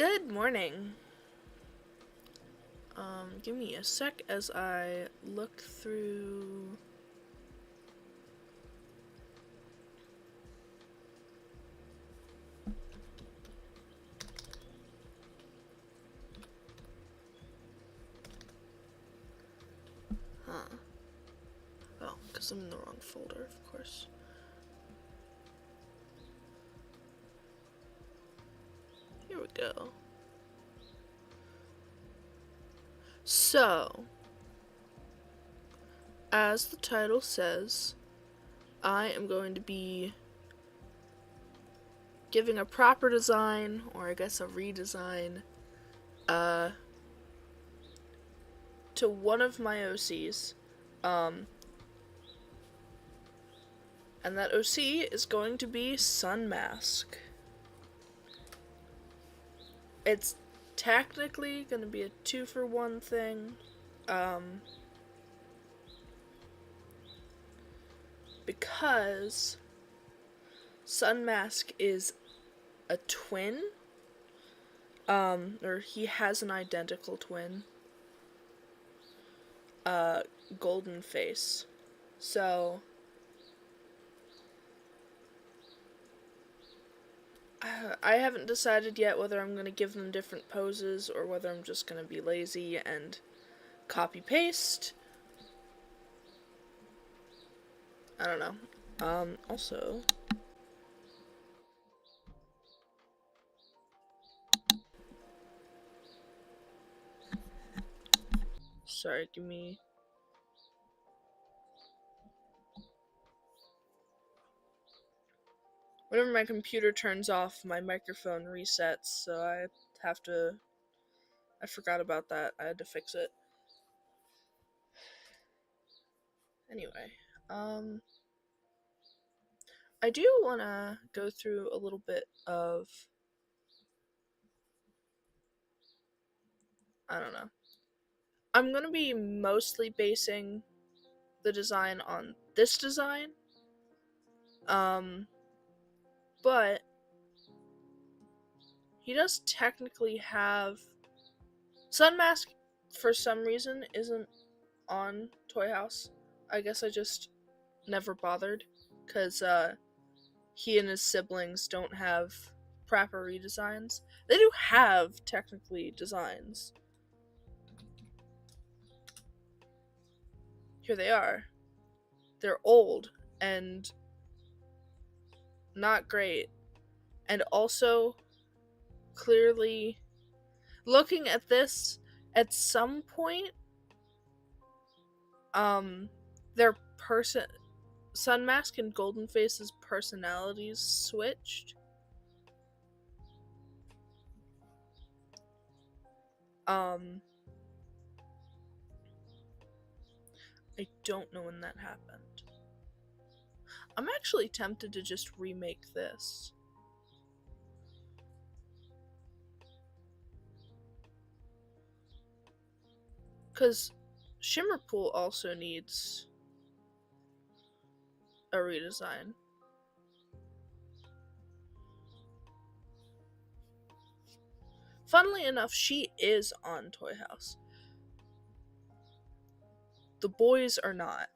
Good morning. Give me a sec as I look through. Huh. Oh, because I'm in the wrong folder, of course. Here we go. So, as the title says, I am going to be giving a proper design, or I guess a redesign, to one of my OCs. And that OC is going to be Sun Mask. It's technically going to be a 2-for-1 thing. Because Sun Mask is a twin. Or he has an identical twin. Golden Face. So I haven't decided yet whether I'm going to give them different poses or whether I'm just going to be lazy and copy paste. I don't know. Also, sorry, give me. Whenever my computer turns off, my microphone resets, so I have to. I forgot about that. I had to fix it. Anyway, I do want to go through a little bit of. I don't know. I'm going to be mostly basing the design on this design. But he does technically have Sun Mask for some reason isn't on Toy House. I guess I just never bothered because he and his siblings don't have proper redesigns. They do have technically designs. Here they are. They're old and not great. And also, clearly, looking at this, at some point, their Sun Mask and Golden Face's personalities switched. I don't know when that happened. I'm actually tempted to just remake this. Because Shimmerpool also needs a redesign. Funnily enough, she is on Toy House. The boys are not.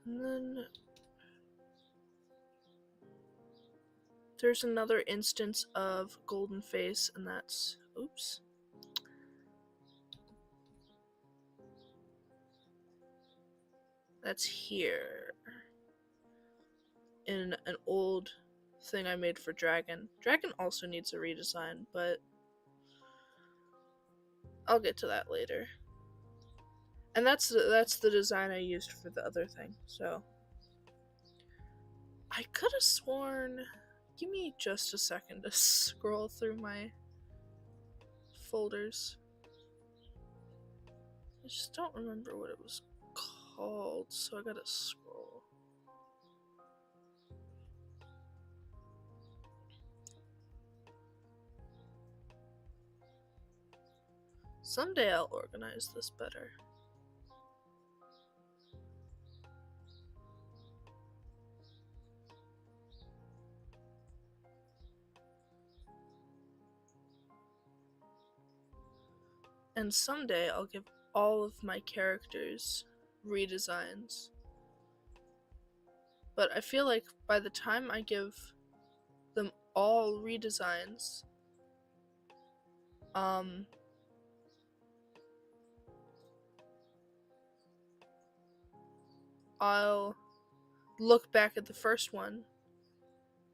And then there's another instance of Golden Face, and that's, oops. That's here. In an old thing I made for Dragon. Dragon also needs a redesign, but I'll get to that later. And that's the design I used for the other thing, so. I could have sworn. Give me just a second to scroll through my folders. I just don't remember what it was called, so I gotta scroll. Someday I'll organize this better. And someday I'll give all of my characters redesigns. But I feel like by the time I give them all redesigns, I'll look back at the first one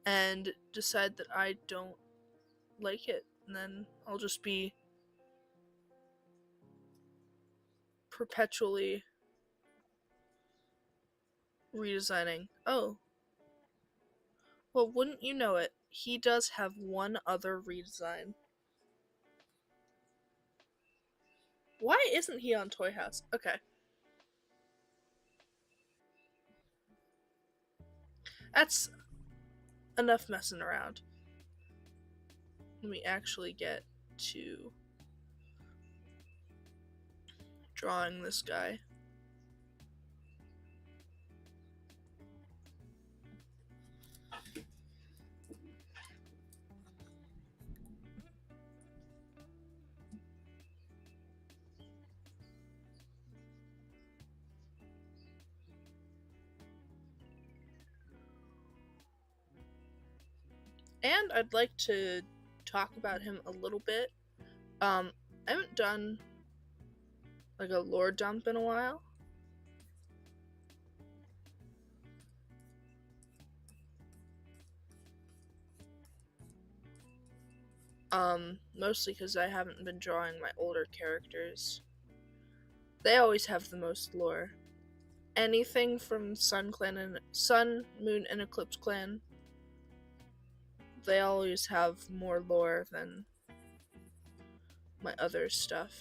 and decide that I don't like it, and then I'll just be perpetually redesigning. Oh, well, wouldn't you know it, he does have one other redesign. Why isn't he on Toy House? Okay. That's enough messing around. Let me actually get to drawing this guy. And I'd like to talk about him a little bit. I haven't done like a lore dump in a while. Mostly because I haven't been drawing my older characters. They always have the most lore. Anything from Sun Clan and Sun, Moon, and Eclipse Clan, they always have more lore than my other stuff.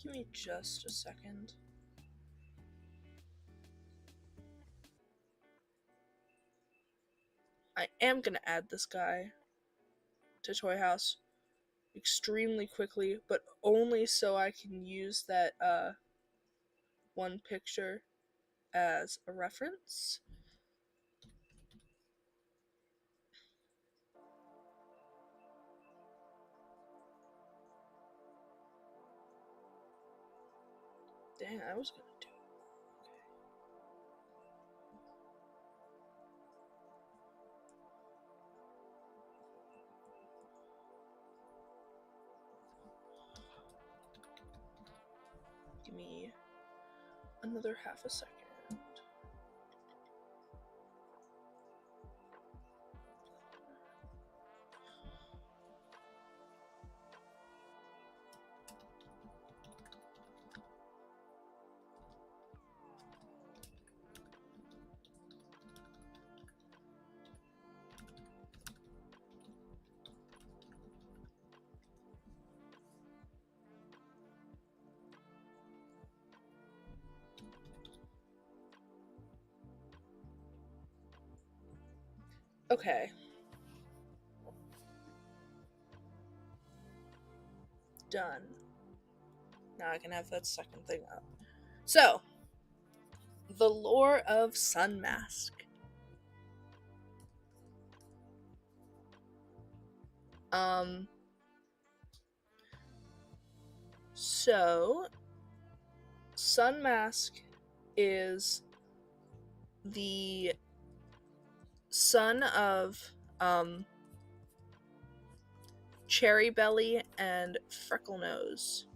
Give me just a second. I am gonna add this guy to Toy House extremely quickly, but only so I can use that one picture as a reference. Dang, I was gonna do it. Okay. Give me another half a second. Okay. Done. Now I can have that second thing up. So, the lore of Sun Mask. So, Sun Mask is the son of, Cherry Belly and Freckle Nose.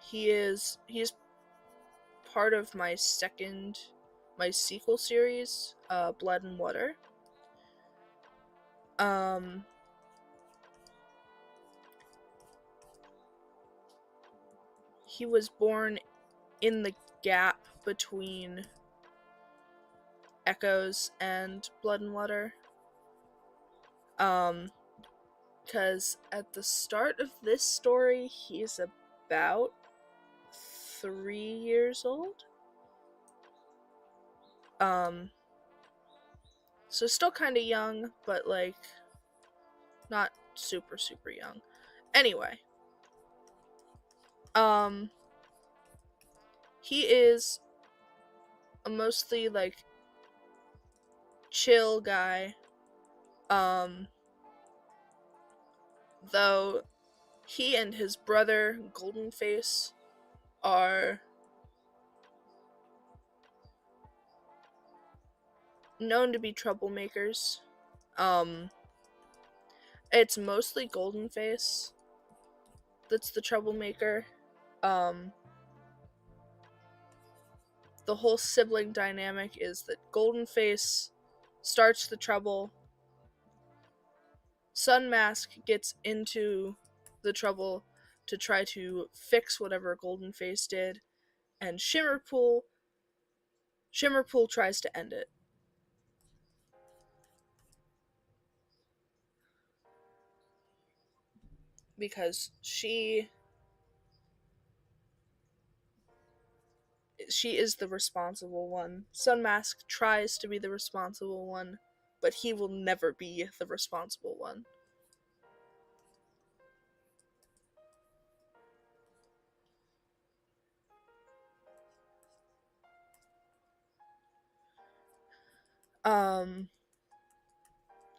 He's part of my sequel series, Blood and Water. He was born in the gap between Echoes and Blood and Water. Because at the start of this story, he's about 3 years old. So still kind of young, but like not super young. Anyway, Um, he is a mostly like chill guy. Um, though he and his brother Goldenface are known to be troublemakers. Um, it's mostly Goldenface that's the troublemaker. Um, the whole sibling dynamic is that Goldenface starts the trouble. Sunmask gets into the trouble to try to fix whatever Goldenface did, and Shimmerpool tries to end it. Because she is the responsible one. Sunmask tries to be the responsible one, but he will never be the responsible one.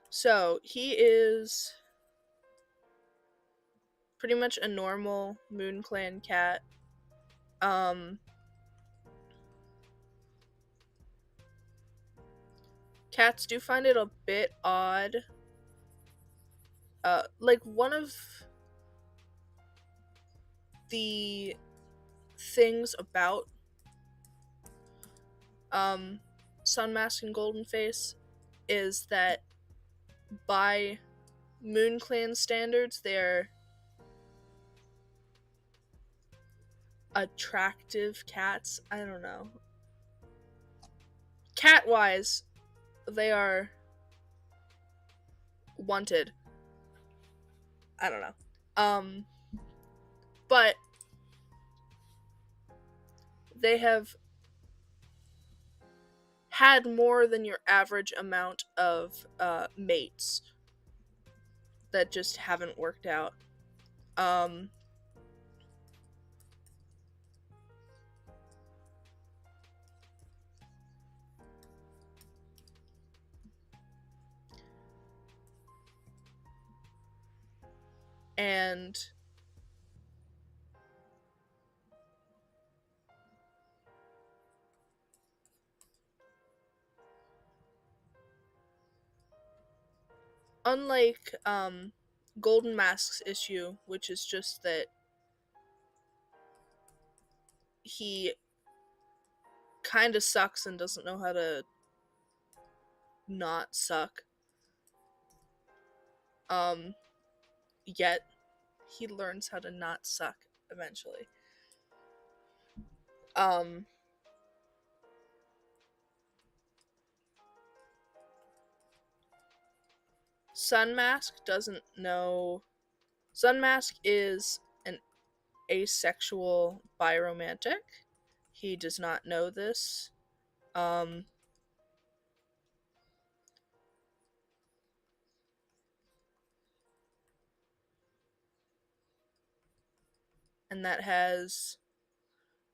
So he is pretty much a normal Moon Clan cat. Cats do find it a bit odd. Like one of the things about Sunmask and Goldenface is that by Moon Clan standards, they're attractive cats. I don't know. Cat-wise, they are wanted. I don't know. But they have had more than your average amount of mates that just haven't worked out. And unlike Golden Mask's issue, which is just that he kind of sucks and doesn't know how to not suck. Yet he learns how to not suck eventually. Sunmask doesn't know. Sunmask is an asexual biromantic. He does not know this. And that has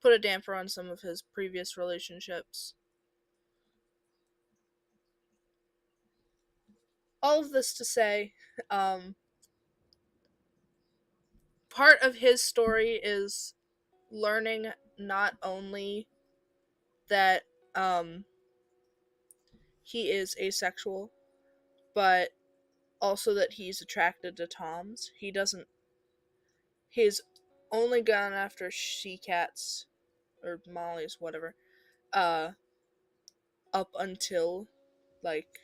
put a damper on some of his previous relationships. All of this to say, part of his story is learning not only that he is asexual, but also that he's attracted to toms. He's only gone after she cats or mollies, whatever, up until like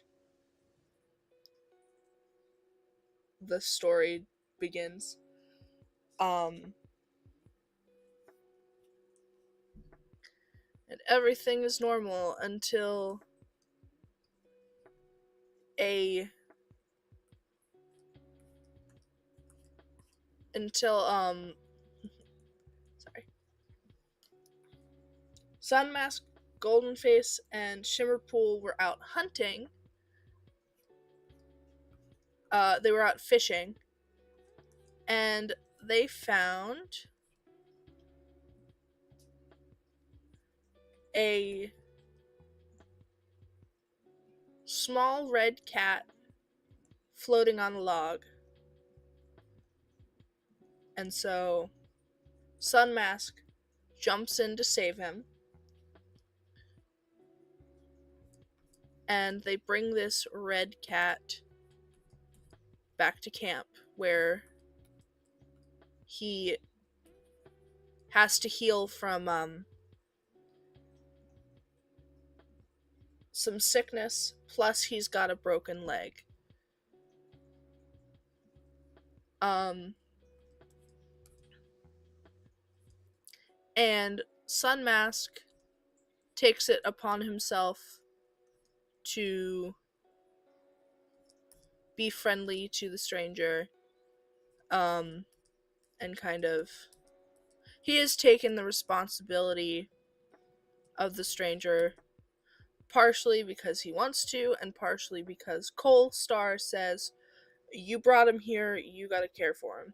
the story begins. And everything is normal until sorry. Sunmask, Goldenface, and Shimmerpool were out hunting. They were out fishing, and they found a small red cat floating on a log. And so Sun Mask jumps in to save him. And they bring this red cat back to camp, where he has to heal from some sickness, plus he's got a broken leg. And Sun Mask takes it upon himself to be friendly to the stranger, and kind of, he has taken the responsibility of the stranger, partially because he wants to, and partially because Cole Star says, you brought him here, you gotta care for him.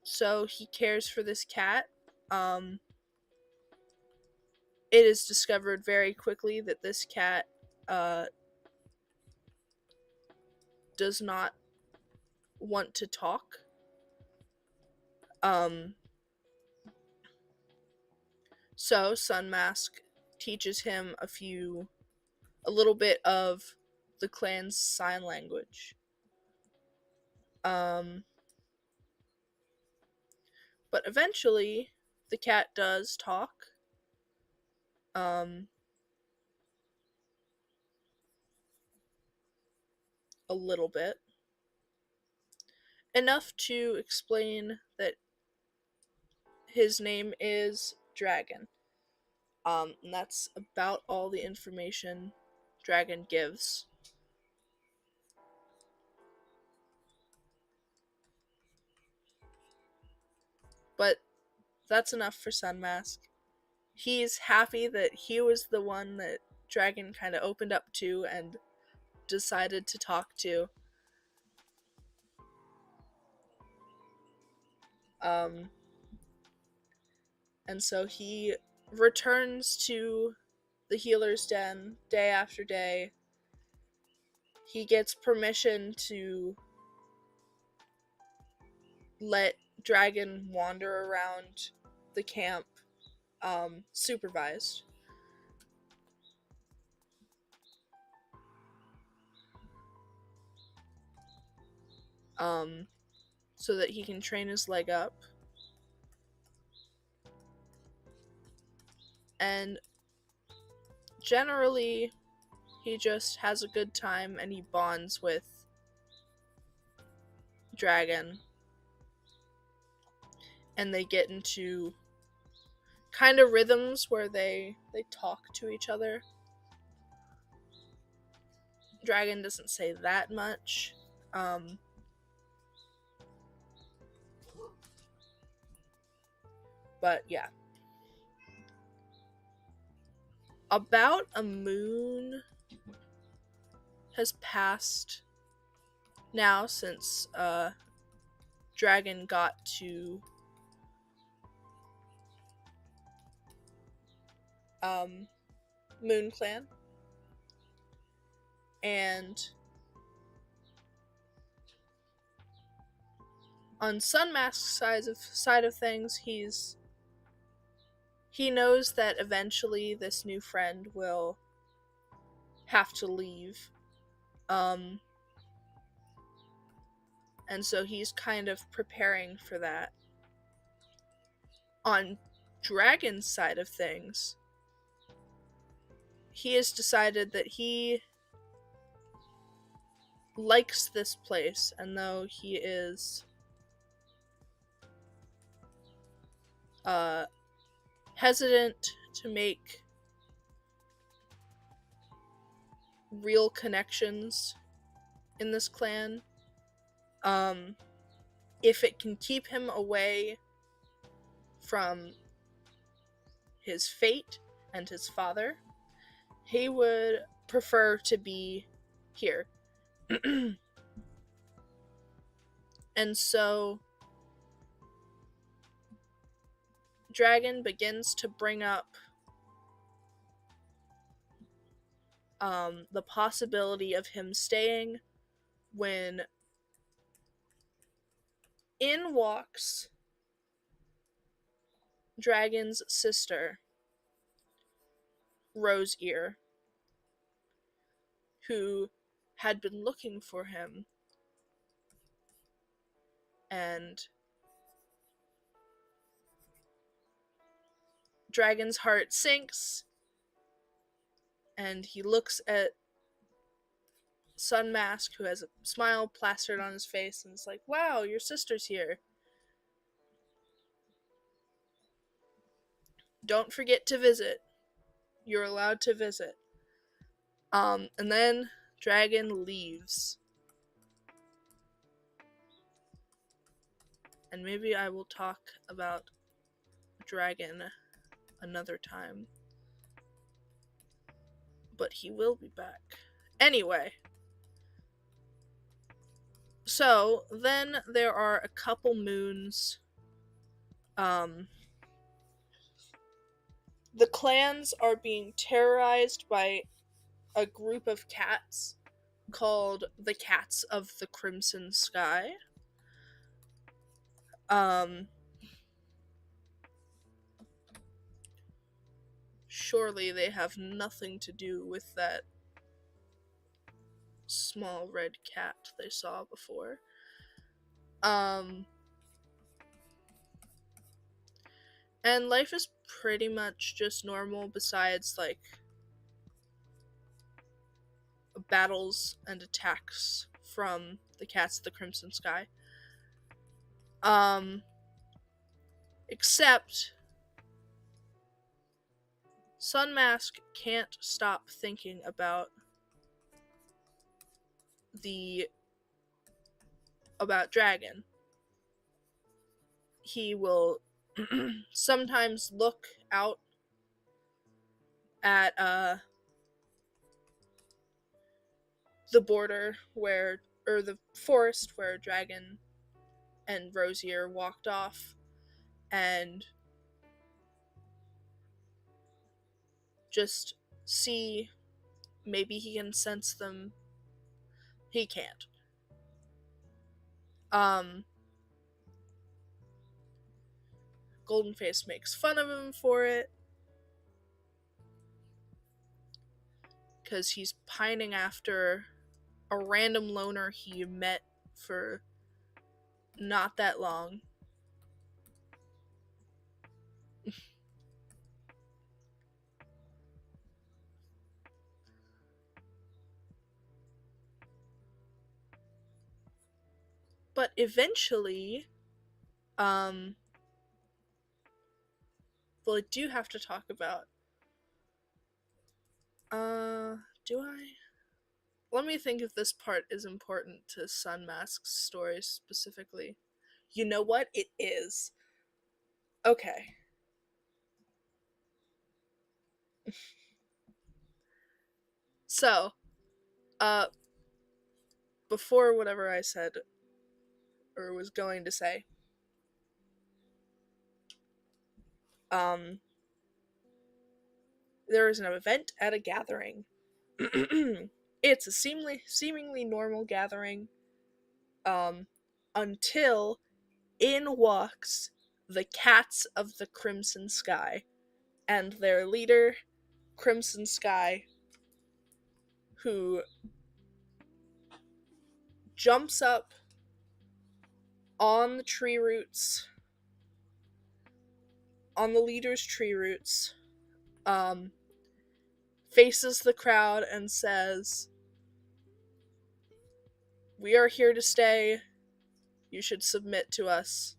So he cares for this cat. It is discovered very quickly that this cat does not want to talk. So Sun Mask teaches him a little bit of the clan's sign language. But eventually, the cat does talk. A little bit. Enough to explain that his name is Dragon. And that's about all the information Dragon gives. But that's enough for Sun Mask. He's happy that he was the one that Dragon kind of opened up to and decided to talk to. And so he returns to the healer's den day after day. He gets permission to let Dragon wander around the camp, supervised. So that he can train his leg up. And generally, he just has a good time and he bonds with Dragon. And they get into kind of rhythms where they talk to each other. Dragon doesn't say that much. But yeah. About a moon has passed now since Dragon got to Moon Clan. And on Sun Mask's side of things, he knows that eventually this new friend will have to leave. And so he's kind of preparing for that. On Dragon's side of things, he has decided that he likes this place, and though he is hesitant to make real connections in this clan, if it can keep him away from his fate and his father, he would prefer to be here. And so Dragon begins to bring up the possibility of him staying when in walks Dragon's sister, Rose Ear, who had been looking for him, and Dragon's heart sinks, and he looks at Sun Mask, who has a smile plastered on his face, and is like, "Wow, your sister's here. Don't forget to visit. You're allowed to visit." And then Dragon leaves. And maybe I will talk about Dragon another time. But he will be back. Anyway. So, then there are a couple moons. The clans are being terrorized by a group of cats called the Cats of the Crimson Sky. Surely they have nothing to do with that small red cat they saw before. And life is pretty much just normal, besides, like, battles and attacks from the Cats of the Crimson Sky. Except Sun Mask can't stop thinking about Dragon. He will sometimes look out at the border or the forest where Dragon and Rosier walked off, and just see, maybe he can sense them. He can't. Goldenface makes fun of him for it, because he's pining after a random loner he met for not that long. But eventually, well, I do have to talk about, do I? Let me think if this part is important to Sun Mask's story specifically. You know what? It is. Okay. So, before whatever I said, or was going to say, there is an event at a gathering. It's a seemingly normal gathering, until in walks the Cats of the Crimson Sky, and their leader, Crimson Sky, who jumps up on the tree roots, on the leader's tree roots, faces the crowd and says, "We are here to stay. You should submit to us.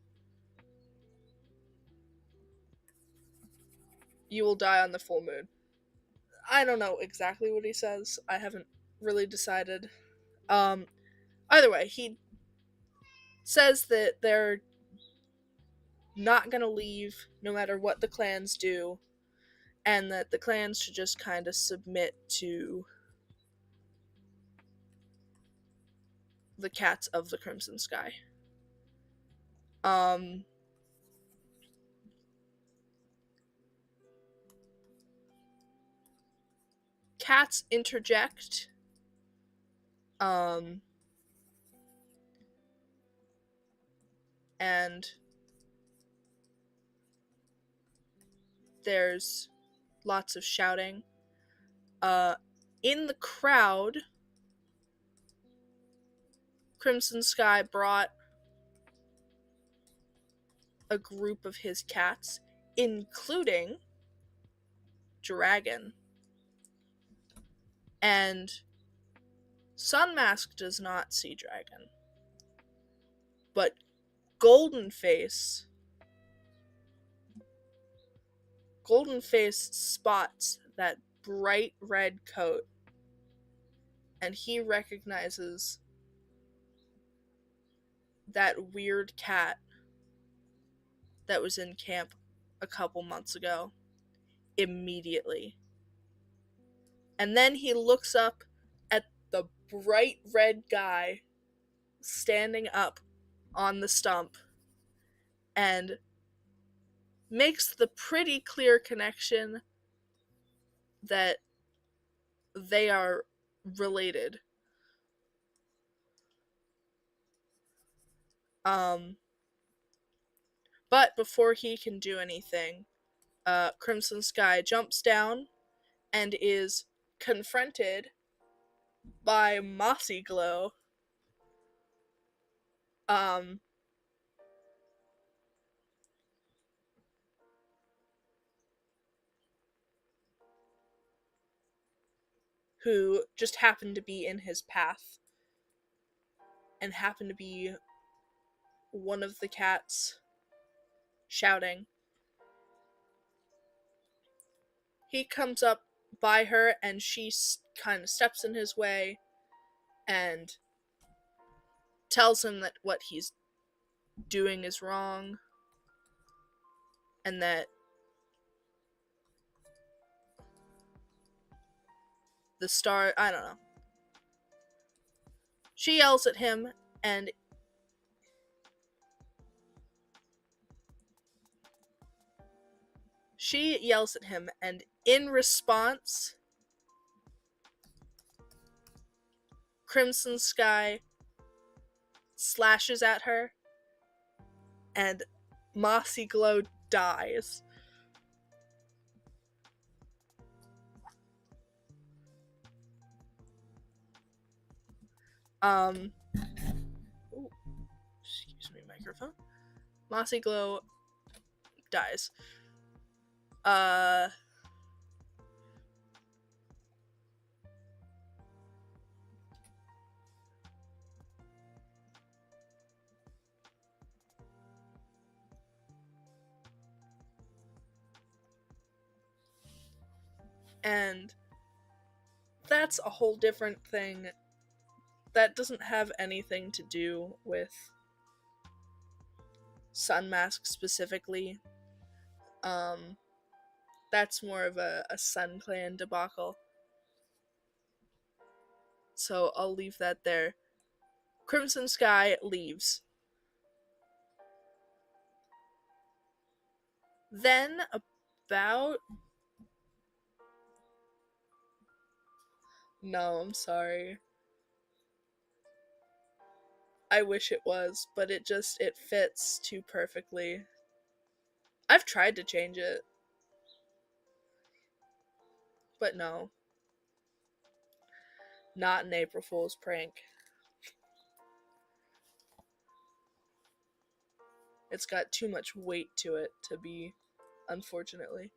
You will die on the full moon." I don't know exactly what he says. I haven't really decided. Either way, he says that they're not gonna leave no matter what the clans do, and that the clans should just kind of submit to the Cats of the Crimson Sky. cats interject. And there's lots of shouting. In the crowd, Crimson Sky brought a group of his cats, including Dragon. And Sunmask does not see Dragon. But Goldenface spots that bright red coat, and he recognizes that weird cat that was in camp a couple months ago immediately. And then he looks up at the bright red guy standing up on the stump and makes the pretty clear connection that they are related. But before he can do anything, Crimson Sky jumps down and is confronted by Mossy Glow. Who just happened to be in his path and happened to be one of the cats shouting. He comes up by her and she kind of steps in his way and tells him that what he's doing is wrong and that the star, I don't know. She yells at him and in response, Crimson Sky slashes at her and Mossy Glow dies. Excuse me, microphone. Mossy Glow dies. And that's a whole different thing that doesn't have anything to do with Sunmask specifically. That's more of a Sun Clan debacle. So I'll leave that there. Crimson Sky leaves. Then about... No, I'm sorry. I wish it was, but it fits too perfectly. I've tried to change it. But no. Not an April Fool's prank. It's got too much weight to it to be, unfortunately.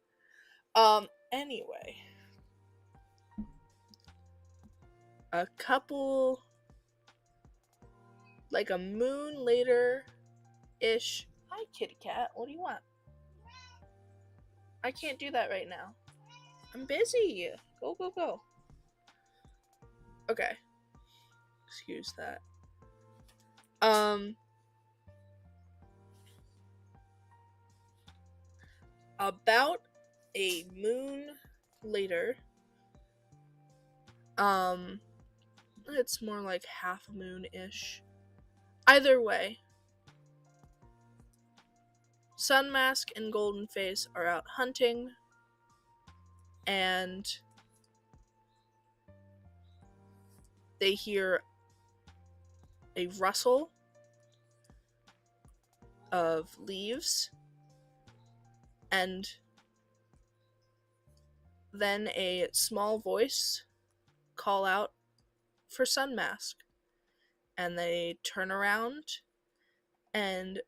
Anyway. A couple... like a moon later-ish. Hi, kitty cat. What do you want? I can't do that right now. I'm busy. Go, go, go. Okay. Excuse that. About a moon later, it's more like half a moon-ish. Either way, Sunmask and Goldenface are out hunting, and they hear a rustle of leaves, and then a small voice call out for Sun Mask. And they turn around, and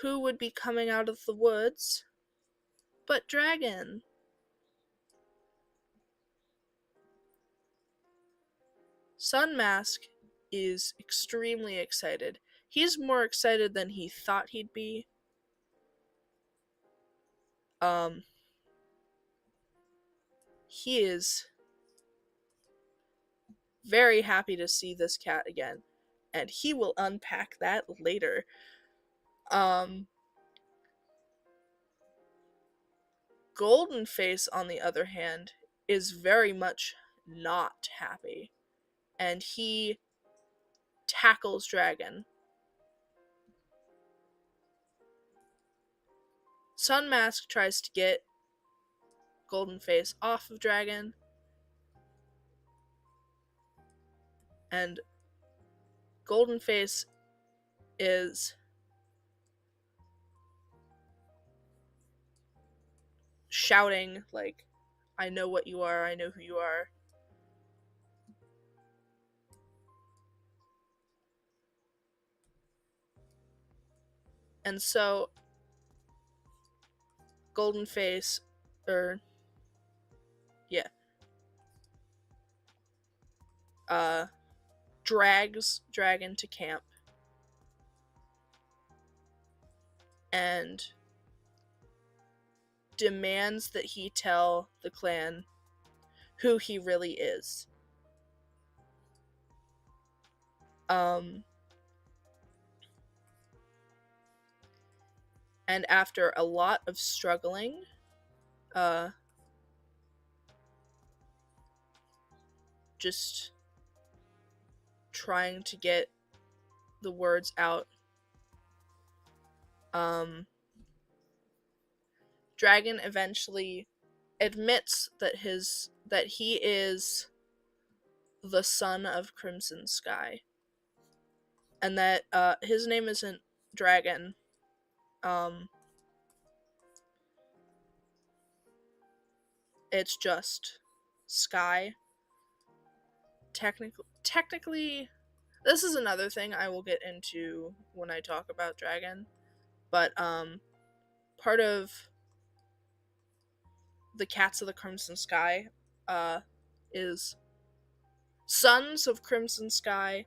who would be coming out of the woods but Dragon? Sun Mask is extremely excited. He's more excited than he thought he'd be. He is very happy to see this cat again, and he will unpack that later. Golden Face, on the other hand, is very much not happy, and he tackles Dragon. Sun Mask tries to get Golden Face off of Dragon, and Golden Face is shouting, like, I know what you are, I know who you are. And so, Golden Face, drags Dragon to camp and demands that he tell the clan who he really is. And after a lot of struggling, just trying to get the words out, Dragon eventually admits that he is the son of Crimson Sky, and that his name isn't Dragon. It's just Sky. Technically, this is another thing I will get into when I talk about Dragon, but part of the Cats of the Crimson Sky is Sons of Crimson Sky,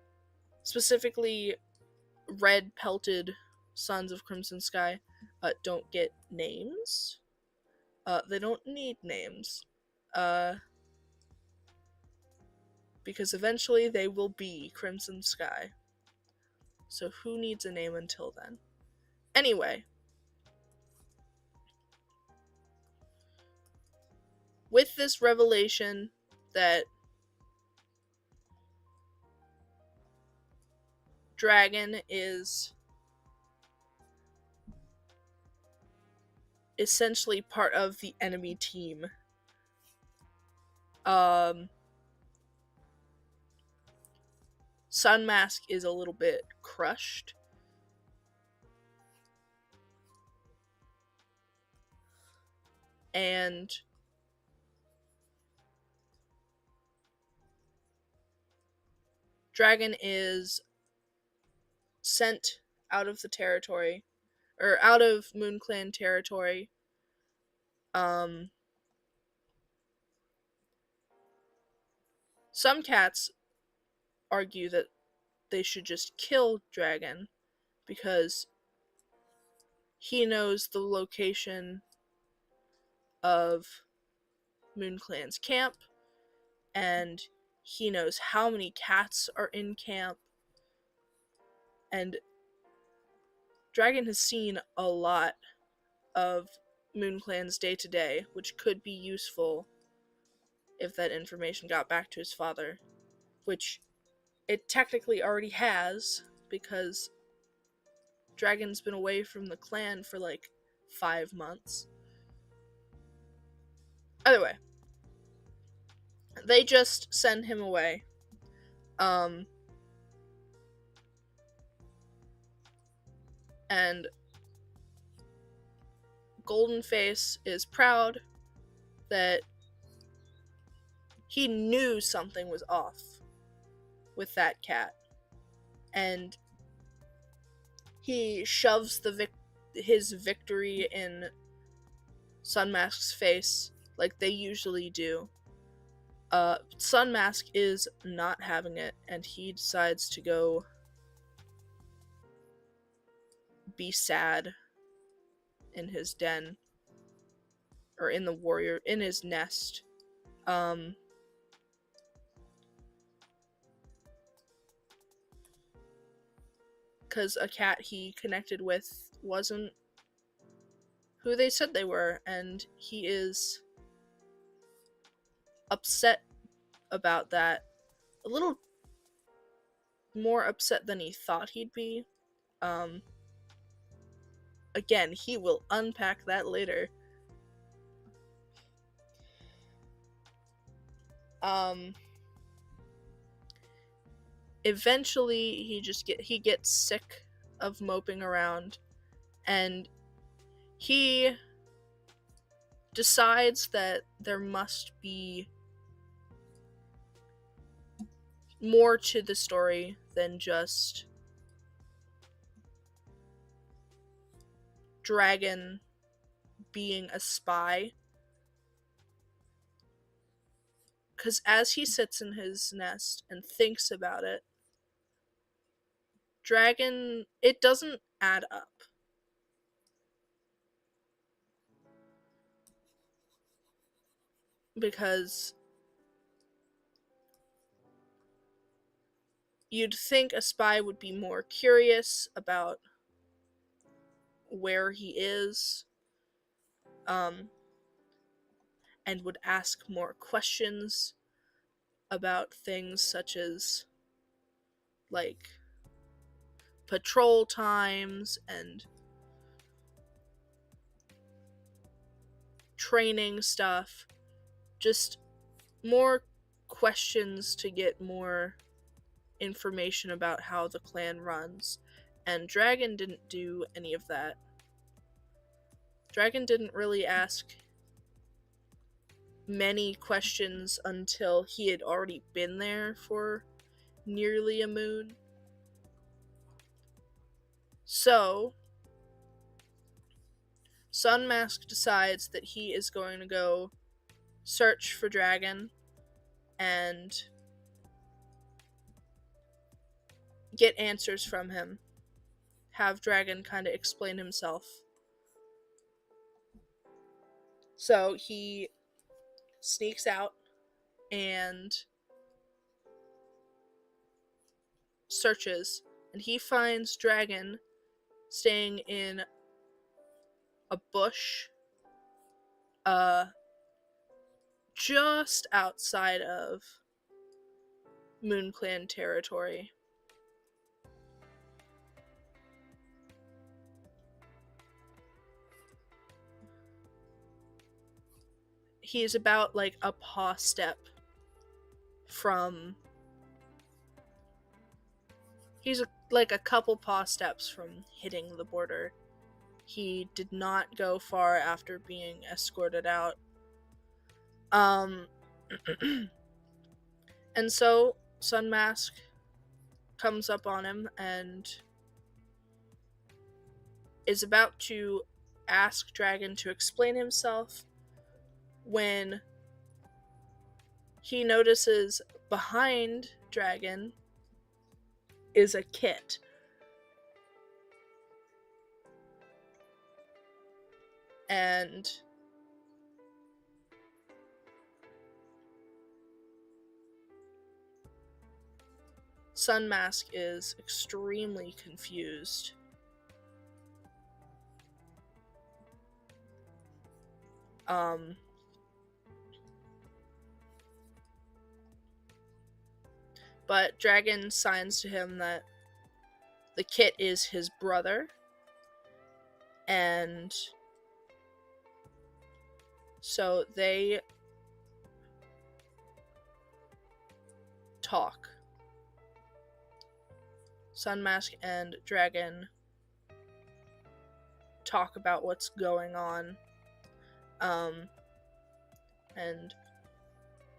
specifically red-pelted Sons of Crimson Sky, don't get names. They don't need names. Because eventually they will be Crimson Sky. So who needs a name until then? Anyway. With this revelation that Dragon is essentially part of the enemy team, Sun Mask is a little bit crushed. And Dragon is sent out of the territory, or out of MoonClan territory. Some cats argue that they should just kill Dragon because he knows the location of MoonClan's camp, and he knows how many cats are in camp, and Dragon has seen a lot of MoonClan's day-to-day, which could be useful if that information got back to his father, which it technically already has, because Dragon's been away from the clan for like 5 months. Either way, they just send him away. And Golden Face is proud that he knew something was off with that cat, and he shoves his victory in Sunmask's face like they usually do. Sunmask is not having it, and he decides to go be sad in his den, or in his nest. Because a cat he connected with wasn't who they said they were, and he is upset about that. A little more upset than he thought he'd be. Again, he will unpack that later. Eventually he gets sick of moping around, and he decides that there must be more to the story than just Dragon being a spy. Because as he sits in his nest and thinks about it, Dragon, it doesn't add up. Because you'd think a spy would be more curious about where he is, and would ask more questions about things such as, like, patrol times and training stuff. Just more questions to get more information about how the clan runs. And Dragon didn't do any of that. Dragon didn't really ask many questions until he had already been there for nearly a moon. So, Sunmask decides that he is going to go search for Dragon and get answers from him. Have Dragon kind of explain himself. So he sneaks out and searches, and he finds Dragon staying in a bush just outside of Moon Clan territory. He's about like a paw step from... He's like a couple paw steps from hitting the border. He did not go far after being escorted out. And so Sunmask comes up on him and is about to ask Dragon to explain himself when he notices behind Dragon is a kit. And Sunmask is extremely confused. But Dragon signs to him that the kit is his brother, and so they talk. Sunmask and Dragon talk about what's going on. And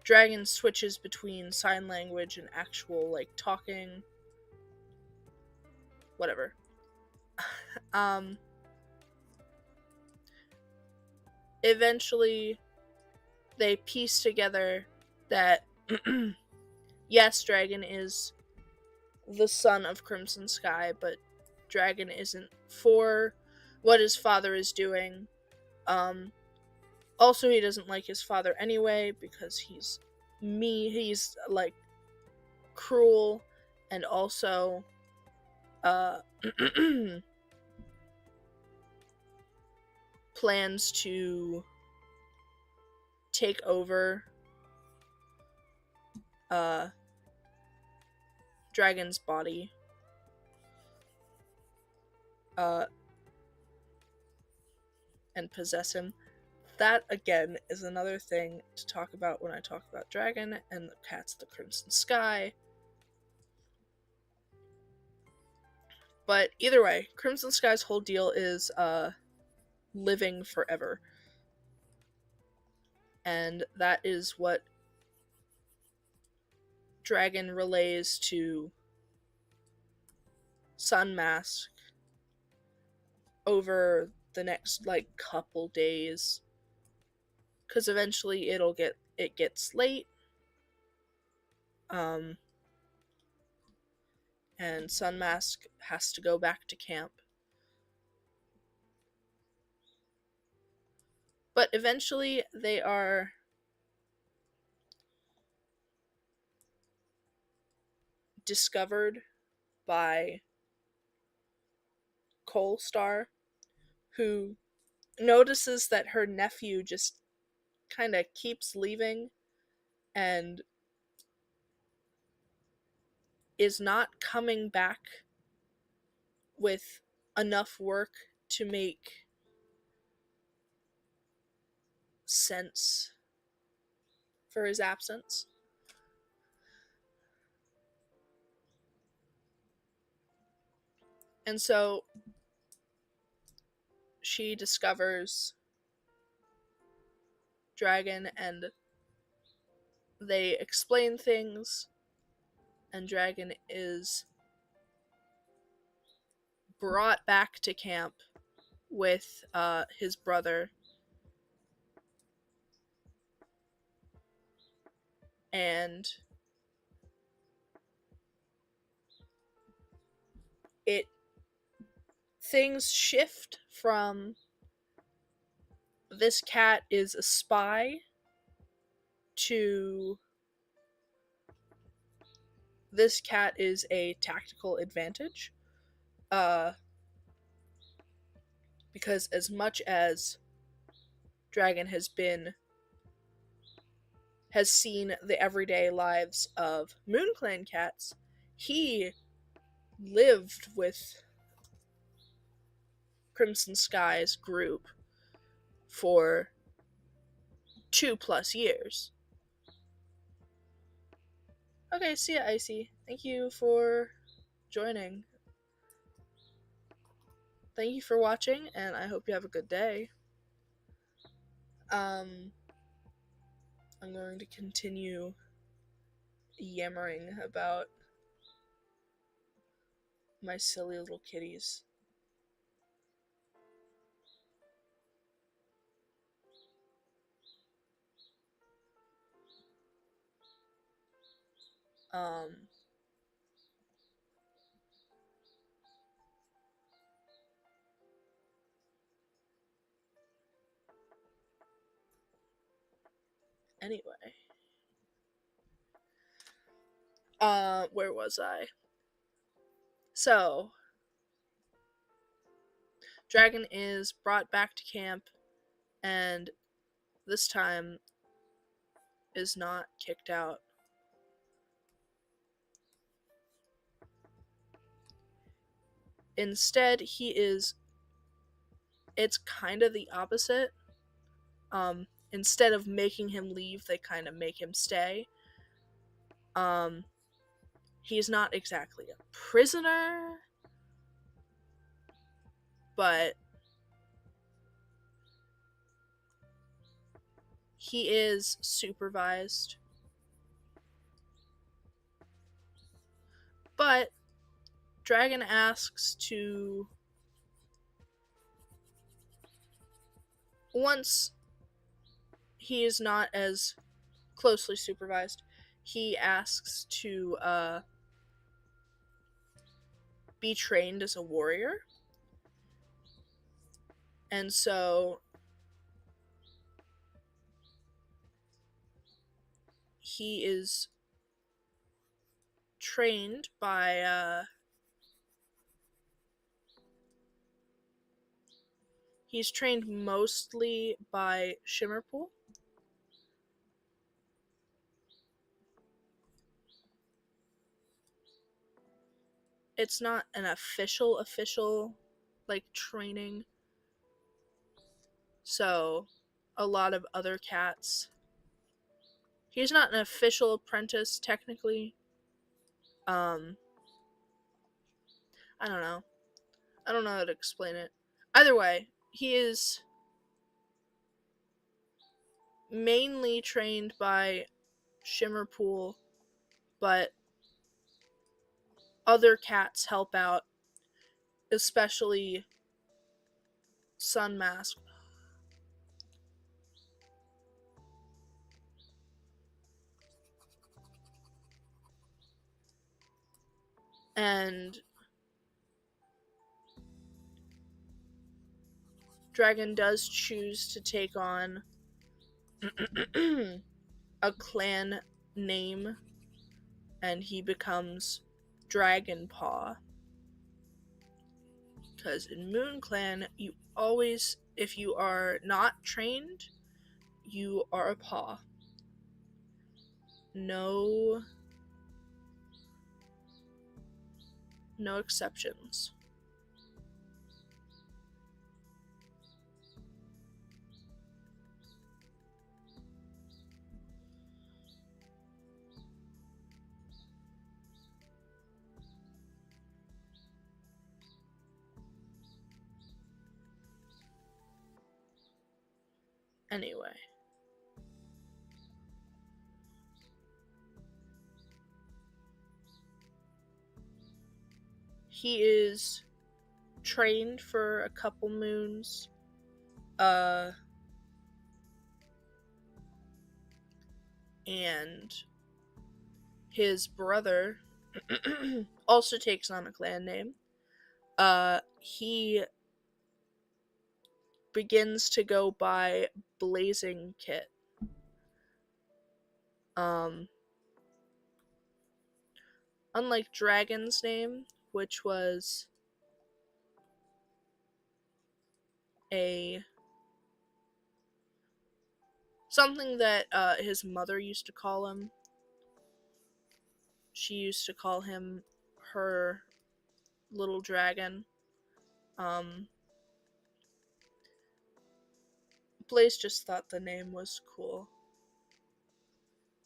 Dragon switches between sign language and actual, like, talking. Whatever. Eventually, they piece together that, yes, Dragon is the son of Crimson Sky, but Dragon isn't for what his father is doing. Also, he doesn't like his father anyway, because he's like, cruel, and also, plans to take over, Dragon's body, and possess him. That, again, is another thing to talk about when I talk about Dragon and the Cats of the Crimson Sky. But either way, Crimson Sky's whole deal is living forever. And that is what Dragon relays to Sunmask over the next, like, couple days. Because eventually it gets late. And Sunmask has to go back to camp. But eventually they are discovered by Coal Star, who notices that her nephew just kind of keeps leaving and is not coming back with enough work to make sense for his absence. And so she discovers Dragon, and they explain things, and Dragon is brought back to camp with his brother, and things shift from this cat is a spy to this cat is a tactical advantage. Because as much as Dragon has seen the everyday lives of MoonClan cats, he lived with Crimson Sky's group for 2+ years. Okay, see ya, Icy. Thank you for joining. Thank you for watching, and I hope you have a good day. I'm going to continue yammering about my silly little kitties. Anyway. Where was I? So, Dragon is brought back to camp, and this time is not kicked out. Instead, it's kind of the opposite. Instead of making him leave, they kind of make him stay. He's not exactly a prisoner, but he is supervised. But Dragon asks to, once he is not as closely supervised, he asks to be trained as a warrior. And so he is trained by he's trained mostly by Shimmerpool. It's not an official like training. So a lot of other cats. He's not an official apprentice technically. I don't know. I don't know how to explain it. Either way, he is mainly trained by Shimmerpool, but other cats help out, especially Sunmask. And Dragon does choose to take on a clan name, and he becomes Dragon Paw. Because in Moon Clan, you always, if you are not trained, you are a paw. No exceptions. Anyway. He is trained for a couple moons. And his brother also takes on a clan name. He begins to go by Blazing Kit. Unlike Dragon's name, which was something that his mother used to call him. She used to call him her little dragon. Blaze just thought the name was cool.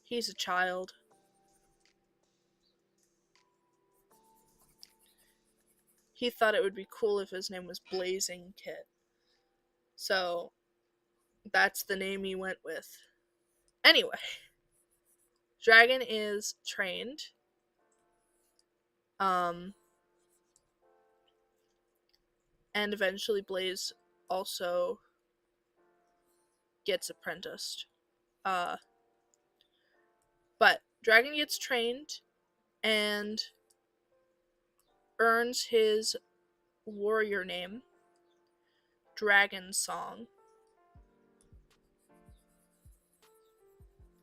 He's a child. He thought it would be cool if his name was Blazing Kit. So, that's the name he went with. Anyway, Dragon is trained. And eventually Blaze also gets apprenticed. But Dragon gets trained and earns his warrior name, Dragon Song.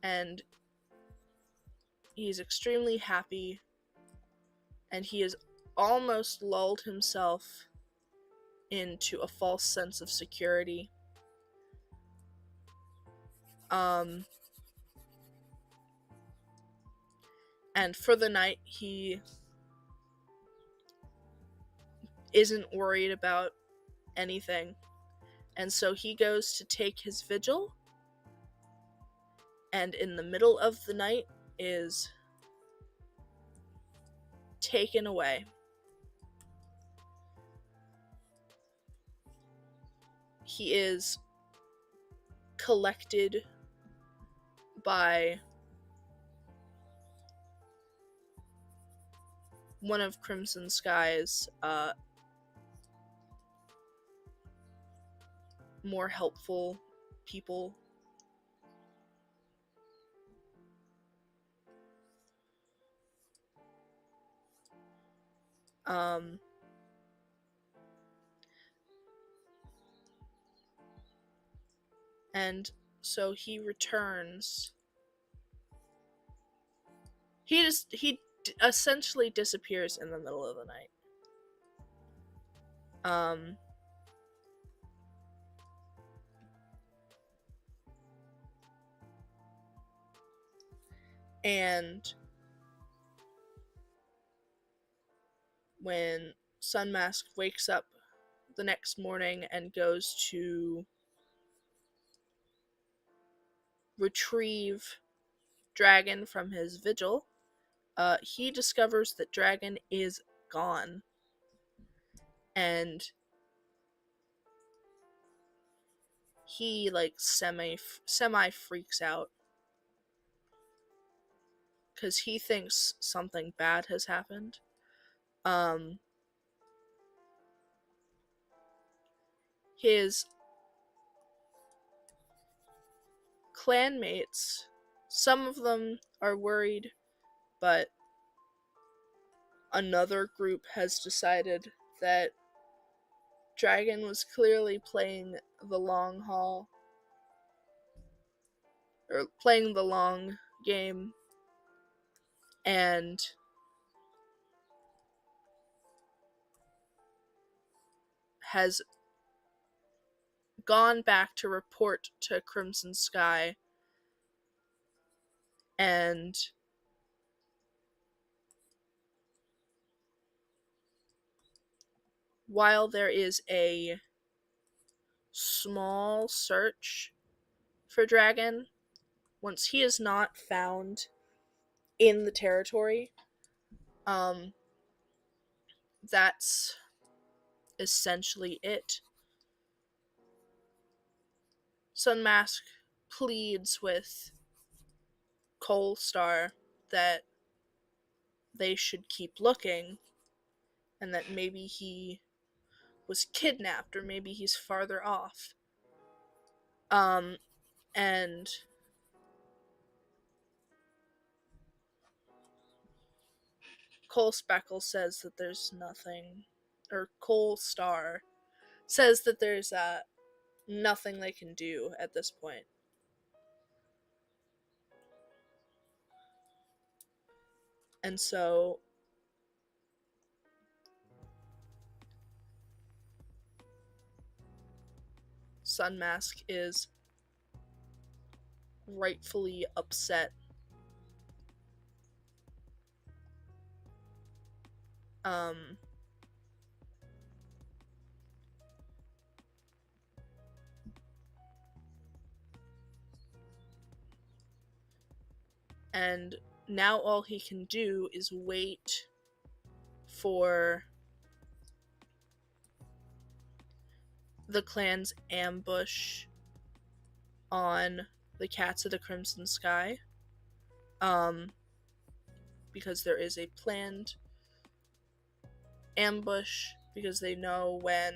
And he's extremely happy, and he has almost lulled himself into a false sense of security. And for the night, he isn't worried about anything. And so he goes to take his vigil, and in the middle of the night is taken away. He is collected by one of Crimson Sky's more helpful people. And so he returns. He essentially disappears in the middle of the night. And when Sunmask wakes up the next morning and goes to retrieve Dragon from his vigil, he discovers that Dragon is gone. And he semi freaks out because he thinks something bad has happened. His clanmates, some of them are worried, but another group has decided that Dragon was clearly playing the long haul, or playing the long game, and has gone back to report to Crimson Sky, and while there is a small search for Dragon, once he is not found in the territory, that's essentially it. Sunmask pleads with Coalstar that they should keep looking, and that maybe he was kidnapped, or maybe he's farther off. And Cole Speckle says that there's nothing, or Coalstar says that there's nothing they can do at this point. And so Sunmask is rightfully upset. And now all he can do is wait for the clan's ambush on the Cats of the Crimson Sky, because there is a planned ambush, because they know when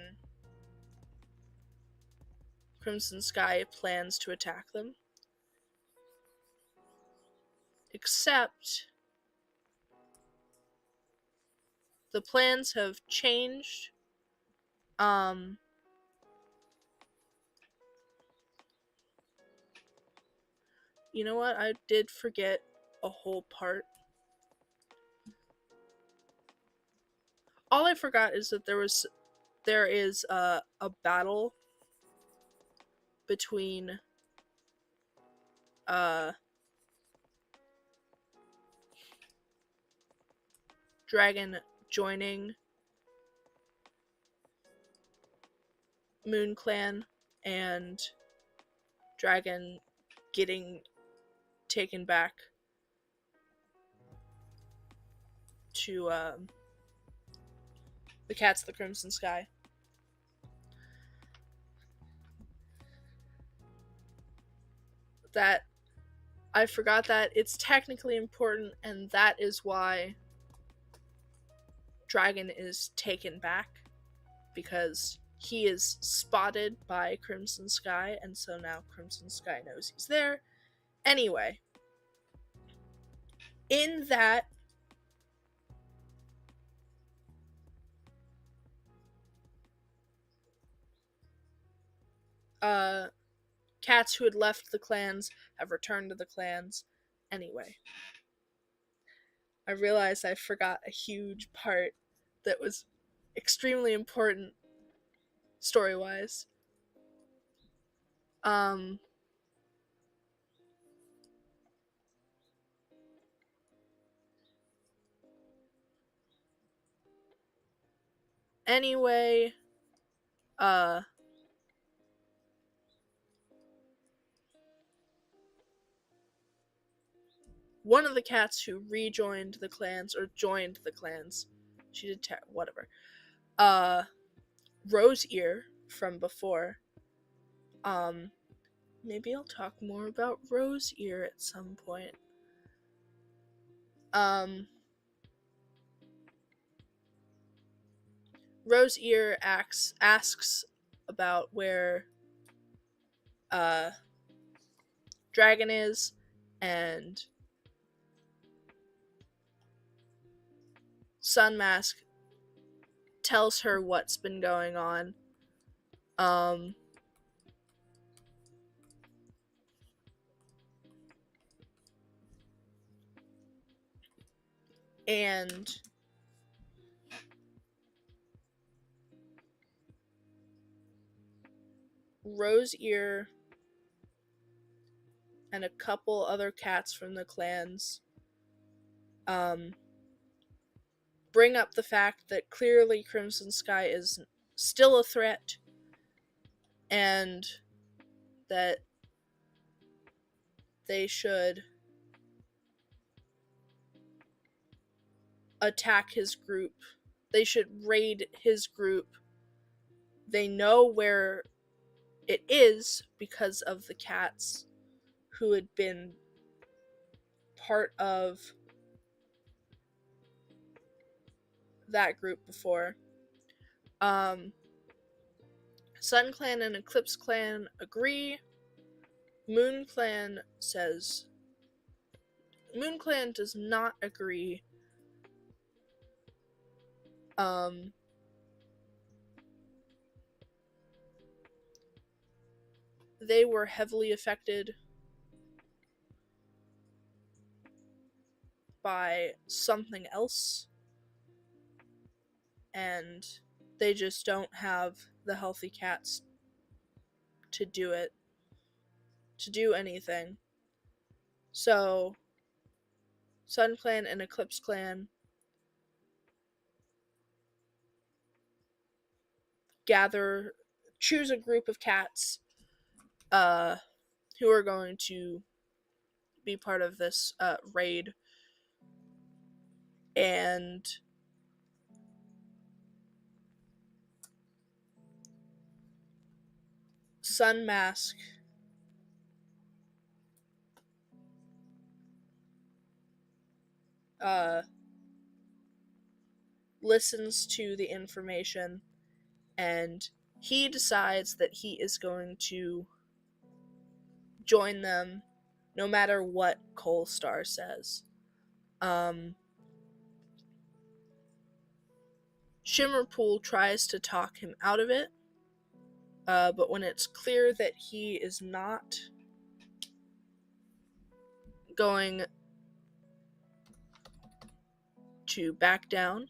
Crimson Sky plans to attack them. Except the plans have changed. You know what? I did forget a whole part. All I forgot is that there is a battle between Dragon joining Moon Clan and Dragon getting taken back. to the cats of the Crimson Sky. That I forgot that it's technically important, and that is why Dragon is taken back, because he is spotted by Crimson Sky, and so now Crimson Sky knows he's there. Anyway, in that cats who had left the clans have returned to the clans. Anyway, I realized I forgot a huge part that was extremely important story-wise. Anyway, one of the cats who rejoined the clans, or joined the clans, she did whatever, Rose Ear from before, maybe I'll talk more about Rose Ear at some point. Rose Ear asks about where Dragon is, and Sun Mask tells her what's been going on. And Rose Ear and a couple other cats from the clans bring up the fact that clearly Crimson Sky is still a threat, and that they should attack his group. They should raid his group. They know where it is because of the cats who had been part of that group before. Sun Clan and Eclipse Clan agree. Moon Clan does not agree. They were heavily affected by something else, and they just don't have the healthy cats to do anything. So Sun Clan and Eclipse Clan choose a group of cats who are going to be part of this raid, and Sun Mask listens to the information, and he decides that he is going to join them no matter what Coalstar says. Shimmerpool tries to talk him out of it, but when it's clear that he is not going to back down,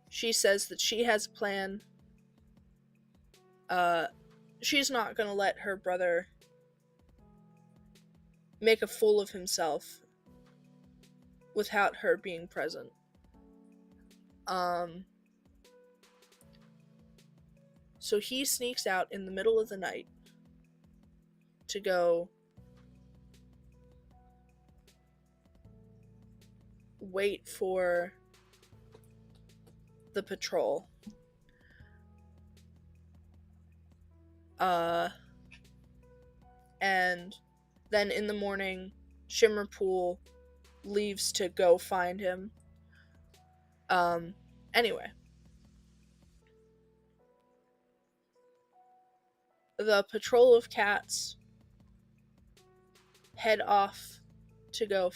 she says that she has a plan. She's not going to let her brother make a fool of himself without her being present. So he sneaks out in the middle of the night to go wait for the patrol. And then in the morning, Shimmerpool leaves to go find him. Anyway. The patrol of cats head off to go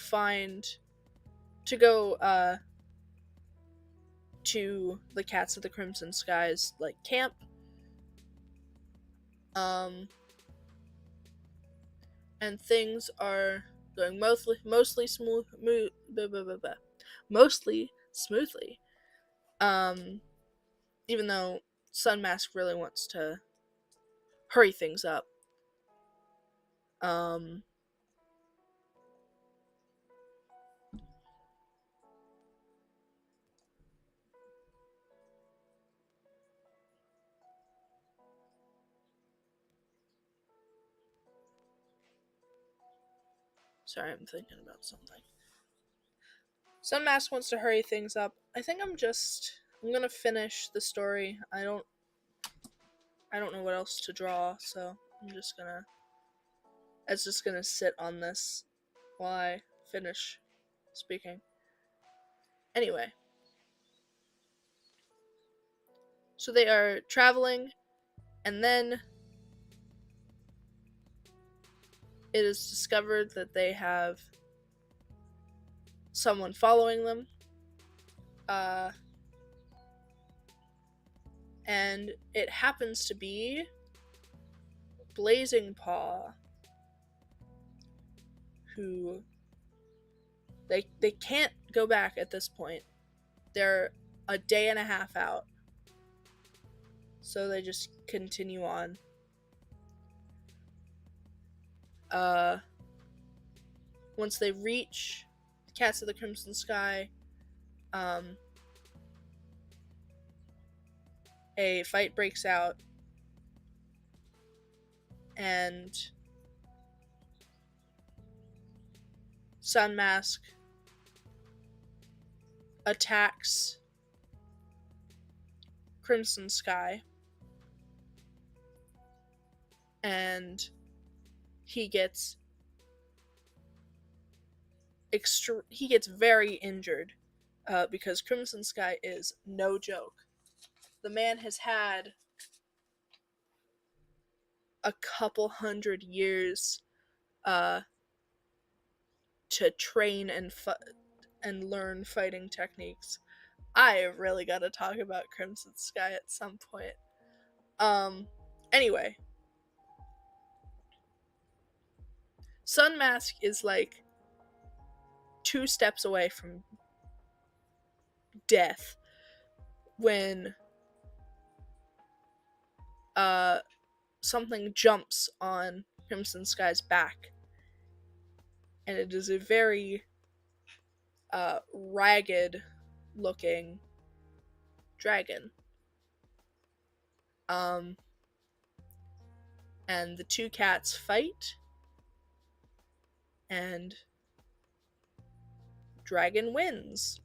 to the Cats of the Crimson Skies, like, camp. And things are going mostly smoothly. Even though Sunmask really wants to hurry things up. Sorry, I'm thinking about something. Sunmask wants to hurry things up. I think I'm gonna finish the story. I don't know what else to draw, so it's just gonna sit on this while I finish speaking. Anyway. So they are traveling, and then it is discovered that they have someone following them. And it happens to be Blazing Paw, who they can't go back at this point. They're a day and a half out. So they just continue on. Once they reach the Cats of the Crimson Sky, a fight breaks out, and Sunmask attacks Crimson Sky, and he gets very injured, because Crimson Sky is no joke. The man has had a couple hundred years to train and learn fighting techniques. I really gotta talk about Crimson Sky at some point. Anyway. Sunmask is like 2 steps away from death when something jumps on Crimson Sky's back, and it is a very ragged looking dragon. And the 2 cats fight, and dragon wins.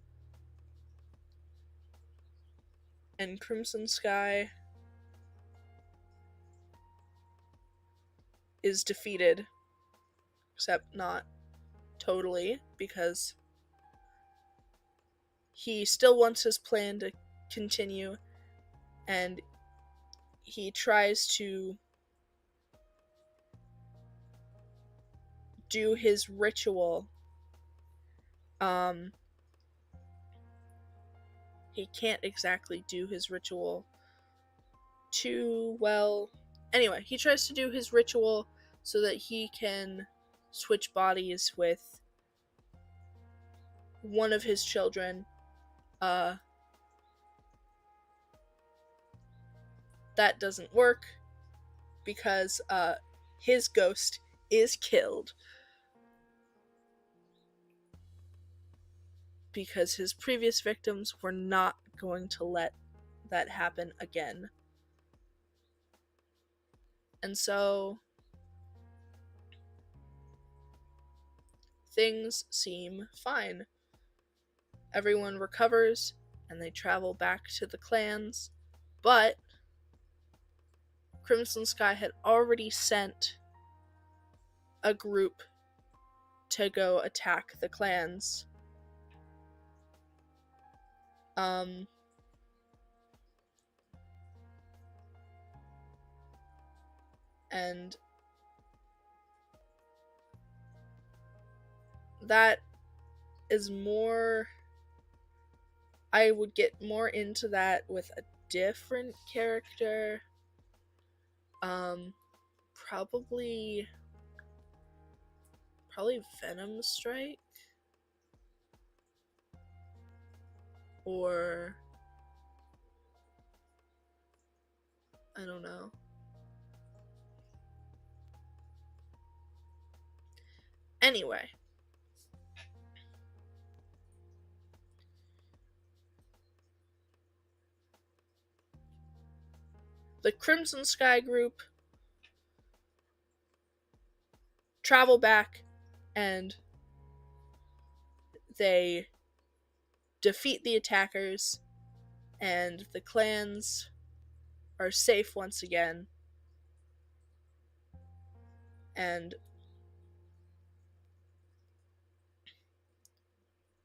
And Crimson Sky is defeated, except not totally, because he still wants his plan to continue, and he tries to do his ritual. He can't exactly do his ritual too well. Anyway, he tries to do his ritual so that he can switch bodies with one of his children. That doesn't work because his ghost is killed. Because his previous victims were not going to let that happen again. And so things seem fine. everyone recovers and they travel back to the clans, but Crimson Sky had already sent a group to go attack the clans. And that is more... I would get more into that with a different character. Probably Venom Strike, or I don't know. Anyway, the Crimson Sky group travel back and they defeat the attackers, and the clans are safe once again. And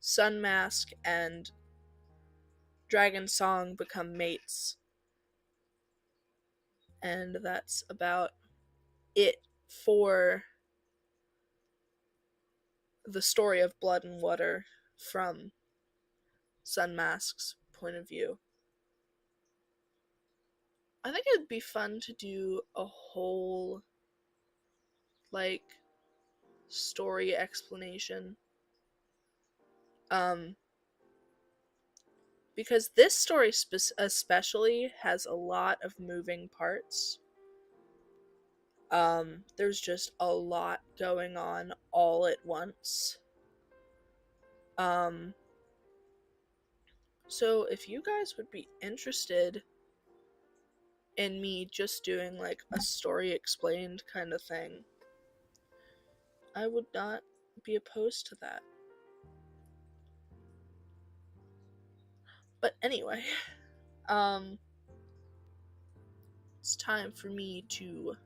Sun Mask and Dragon Song become mates. And that's about it for the story of Blood and Water from Sun Mask's point of view. I think it'd be fun to do a whole, story explanation. Because this story especially has a lot of moving parts. There's just a lot going on all at once. So if you guys would be interested in me just doing a story explained kind of thing, I would not be opposed to that. But anyway, it's time for me to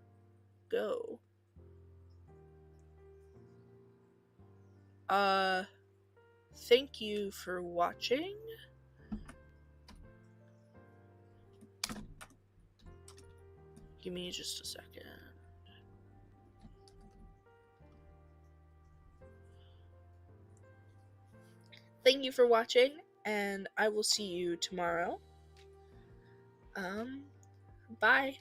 go. Thank you for watching. Give me just a second. Thank you for watching, and I will see you tomorrow. Bye.